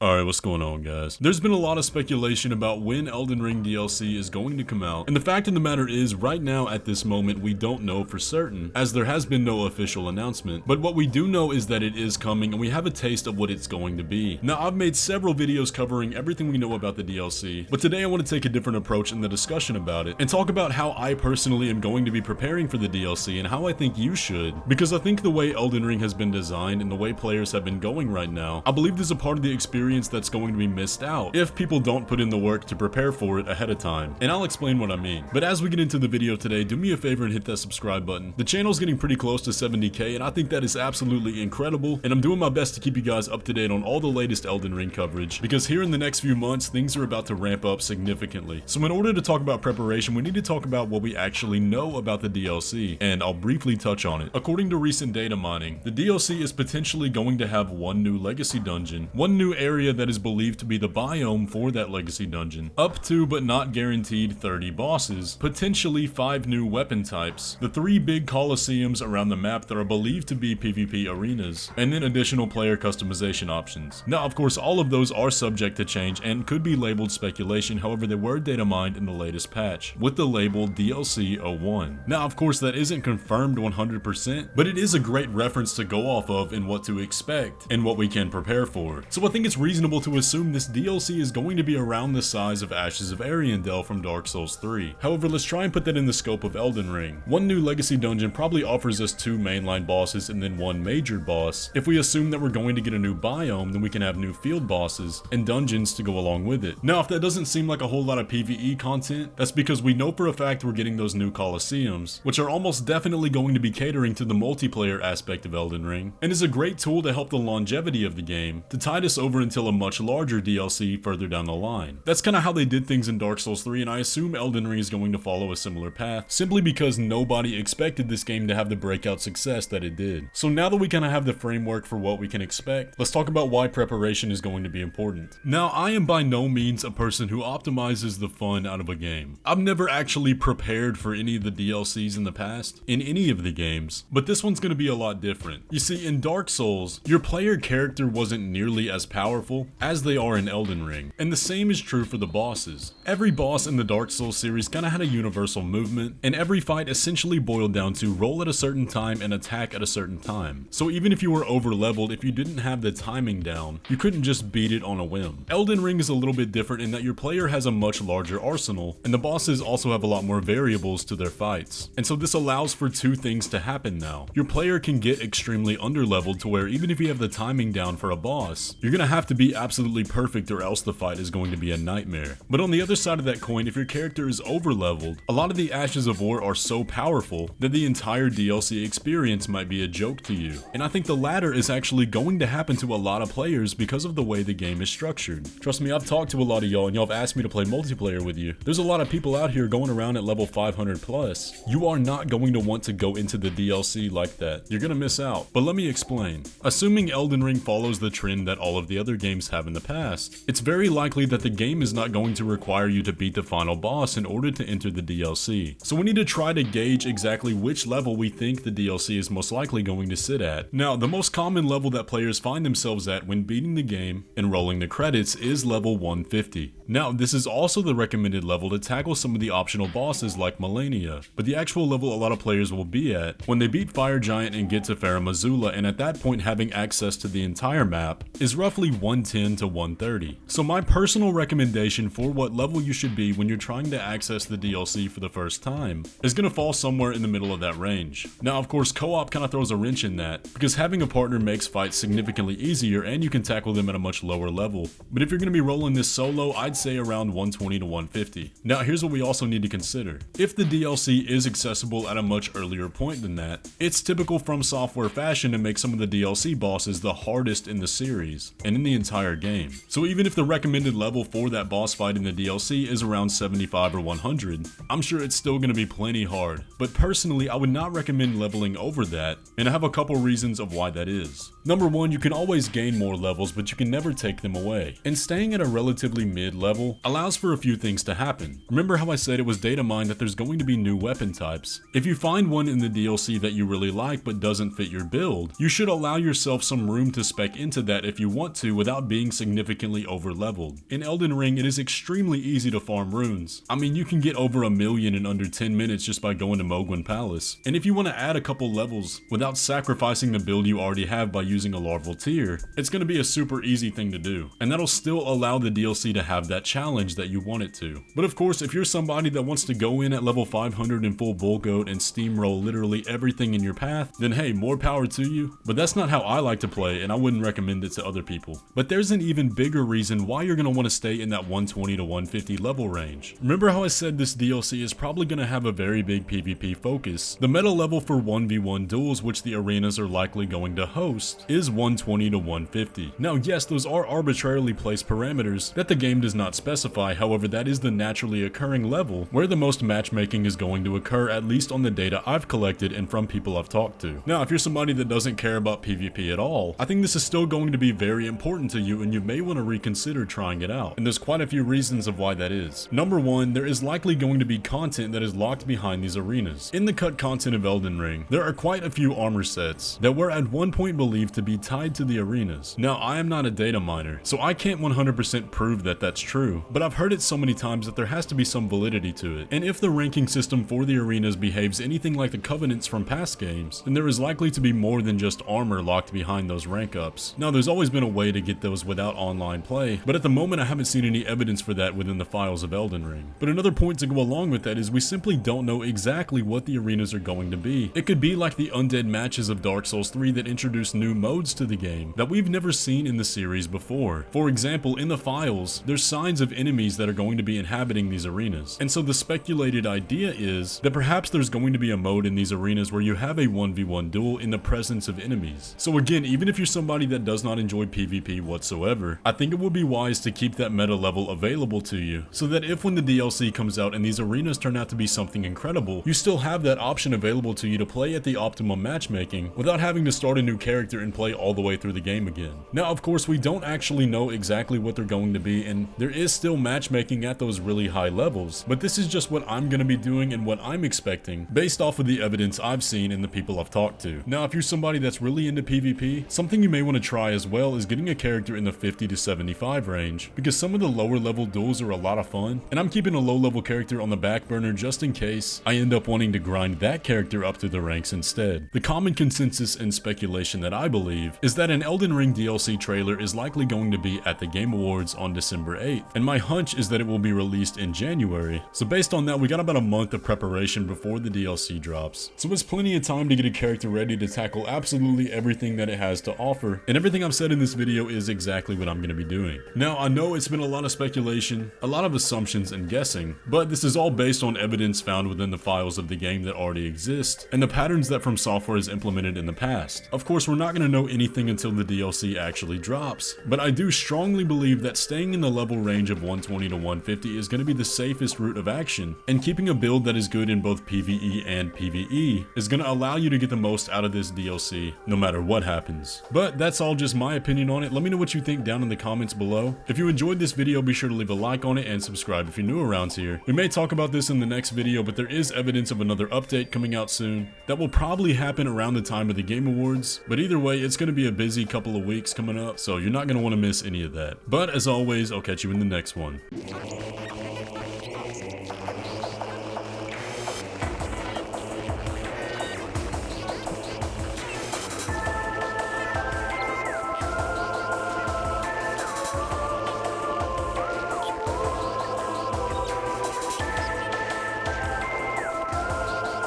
Alright, what's going on, guys? There's been a lot of speculation about when Elden Ring DLC is going to come out, and the fact of the matter is, right now at this moment, we don't know for certain, as there has been no official announcement. But what we do know is that it is coming, and we have a taste of what it's going to be. Now, I've made several videos covering everything we know about the DLC, but today I want to take a different approach in the discussion about it, and talk about how I personally am going to be preparing for the DLC, and how I think you should. Because I think the way Elden Ring has been designed, and the way players have been going right now, I believe there's a part of the experience that's going to be missed out if people don't put in the work to prepare for it ahead of time. And I'll explain what I mean. But as we get into the video today, do me a favor and hit that subscribe button. The channel's getting pretty close to 70k, and I think that is absolutely incredible, and I'm doing my best to keep you guys up to date on all the latest Elden Ring coverage, because here in the next few months, things are about to ramp up significantly. So in order to talk about preparation, we need to talk about what we actually know about the DLC, and I'll briefly touch on it. According to recent data mining, the DLC is potentially going to have one new legacy dungeon, one new area that is believed to be the biome for that legacy dungeon, up to but not guaranteed 30 bosses, potentially 5 new weapon types, the 3 big coliseums around the map that are believed to be PvP arenas, and then additional player customization options. Now, of course, all of those are subject to change and could be labeled speculation, however they were data mined in the latest patch, with the label DLC 01. Now, of course, that isn't confirmed 100%, but it is a great reference to go off of in what to expect and what we can prepare for. So I think it's reasonable to assume this DLC is going to be around the size of Ashes of Ariandel from Dark Souls 3. However, let's try and put that in the scope of Elden Ring. One new legacy dungeon probably offers us 2 mainline bosses and then 1 major boss. If we assume that we're going to get a new biome, then we can have new field bosses and dungeons to go along with it. Now, if that doesn't seem like a whole lot of PvE content, that's because we know for a fact we're getting those new coliseums, which are almost definitely going to be catering to the multiplayer aspect of Elden Ring, and is a great tool to help the longevity of the game, to tide us over until a much larger DLC further down the line. That's kind of how they did things in Dark Souls 3, and I assume Elden Ring is going to follow a similar path, simply because nobody expected this game to have the breakout success that it did. So now that we kind of have the framework for what we can expect, let's talk about why preparation is going to be important. Now, I am by no means a person who optimizes the fun out of a game. I've never actually prepared for any of the DLCs in the past, in any of the games, but this one's going to be a lot different. You see, in Dark Souls, your player character wasn't nearly as powerful as they are in Elden Ring, and the same is true for the bosses. Every boss in the Dark Souls series kinda had a universal movement, and every fight essentially boiled down to roll at a certain time and attack at a certain time. So even if you were over leveled, if you didn't have the timing down, you couldn't just beat it on a whim. Elden Ring is a little bit different in that your player has a much larger arsenal, and the bosses also have a lot more variables to their fights. And so this allows for 2 things to happen now. Your player can get extremely underleveled to where even if you have the timing down for a boss, you're gonna have to be absolutely perfect or else the fight is going to be a nightmare. But on the other side of that coin, if your character is over-leveled, a lot of the Ashes of War are so powerful that the entire DLC experience might be a joke to you. And I think the latter is actually going to happen to a lot of players because of the way the game is structured. Trust me, I've talked to a lot of y'all and y'all have asked me to play multiplayer with you. There's a lot of people out here going around at level 500 plus. You are not going to want to go into the DLC like that. You're gonna miss out. But let me explain. Assuming Elden Ring follows the trend that all of the other games have in the past, it's very likely that the game is not going to require you to beat the final boss in order to enter the DLC. So we need to try to gauge exactly which level we think the DLC is most likely going to sit at. Now, the most common level that players find themselves at when beating the game and rolling the credits is level 150. Now, this is also the recommended level to tackle some of the optional bosses like Malenia, but the actual level a lot of players will be at when they beat Fire Giant and get to Farum Azula, and at that point having access to the entire map, is roughly 110 to 130. So my personal recommendation for what level you should be when you're trying to access the DLC for the first time is going to fall somewhere in the middle of that range. Now, of course, co-op kind of throws a wrench in that, because having a partner makes fights significantly easier and you can tackle them at a much lower level. But if you're going to be rolling this solo, I'd say around 120 to 150. Now, here's what we also need to consider. If the DLC is accessible at a much earlier point than that, it's typical FromSoftware fashion to make some of the DLC bosses the hardest in the series and in the entire game. So even if the recommended level for that boss fight in the DLC is around 75 or 100, I'm sure it's still going to be plenty hard. But personally, I would not recommend leveling over that, and I have a couple reasons of why that is. Number 1, you can always gain more levels, but you can never take them away. And staying at a relatively mid level allows for a few things to happen. Remember how I said it was data mined that there's going to be new weapon types? If you find one in the DLC that you really like but doesn't fit your build, you should allow yourself some room to spec into that if you want to without being significantly over leveled. In Elden Ring, it is extremely easy to farm runes. I mean, you can get over 1,000,000 in under 10 minutes just by going to Mogwin Palace. And if you want to add a couple levels without sacrificing the build you already have by using a larval tier, it's going to be a super easy thing to do. And that'll still allow the DLC to have that challenge that you want it to. But of course, if you're somebody that wants to go in at level 500 in full bull goat and steamroll literally everything in your path, then hey, more power to you. But that's not how I like to play, and I wouldn't recommend it to other people. But there's an even bigger reason why you're going to want to stay in that 120 to 150 level range. Remember how I said this DLC is probably going to have a very big PvP focus? The meta level for 1v1 duels, which the arenas are likely going to host, is 120 to 150. Now yes, those are arbitrarily placed parameters that the game does not specify, however that is the naturally occurring level where the most matchmaking is going to occur, at least on the data I've collected and from people I've talked to. Now if you're somebody that doesn't care about PvP at all, I think this is still going to be very important to you and you may want to reconsider trying it out. And there's quite a few reasons of why that is. Number 1, there is likely going to be content that is locked behind these arenas. In the cut content of Elden Ring, there are quite a few armor sets that were at one point believed to be tied to the arenas. Now I am not a data miner, so I can't 100% prove that that's true, but I've heard it so many times that there has to be some validity to it. And if the ranking system for the arenas behaves anything like the covenants from past games, then there is likely to be more than just armor locked behind those rank ups. Now there's always been a way to get those without online play, but at the moment I haven't seen any evidence for that within the files of Elden Ring. But another point to go along with that is we simply don't know exactly what the arenas are going to be. It could be like the undead matches of Dark Souls 3 that introduced new modes to the game that we've never seen in the series before. For example, in the files, there's signs of enemies that are going to be inhabiting these arenas. And so the speculated idea is that perhaps there's going to be a mode in these arenas where you have a 1v1 duel in the presence of enemies. So again, even if you're somebody that does not enjoy PvP whatsoever, I think it would be wise to keep that meta level available to you so that if when the DLC comes out and these arenas turn out to be something incredible, you still have that option available to you to play at the optimum matchmaking without having to start a new character and play all the way through the game again. Now of course we don't actually know exactly what they're going to be, and there is still matchmaking at those really high levels, but this is just what I'm going to be doing and what I'm expecting based off of the evidence I've seen and the people I've talked to. Now if you're somebody that's really into PvP, something you may want to try as well is getting a character in the 50 to 75 range, because some of the lower level duels are a lot of fun, and I'm keeping a low level character on the back burner just in case I end up wanting to grind that character up through the ranks instead. The common consensus and speculation that I believe is that an Elden Ring DLC trailer is likely going to be at the Game Awards on December 8th, and my hunch is that it will be released in January. So based on that, we got about a month of preparation before the DLC drops. So it's plenty of time to get a character ready to tackle absolutely everything that it has to offer, and everything I've said in this video is exactly what I'm going to be doing. Now I know it's been a lot of speculation, a lot of assumptions and guessing, but this is all based on evidence found within the files of the game that already exist, and the patterns that FromSoftware has implemented in the past. Of course, we're not going to know anything until the DLC actually drops, but I do strongly believe that staying in the level range of 120 to 150 is going to be the safest route of action, and keeping a build that is good in both PvE and PvE is going to allow you to get the most out of this DLC no matter what happens. But that's all just my opinion on it. Let me know what you think down in the comments below. If you enjoyed this video, be sure to leave a like on it and subscribe if you're new around here. We may talk about this in the next video, but there is evidence of another update coming out soon that will probably happen around the time of the Game Awards, but either way, it's going to be a busy couple of weeks coming up, so you're not going to want to miss any of that. But as always, I'll catch you in the next one.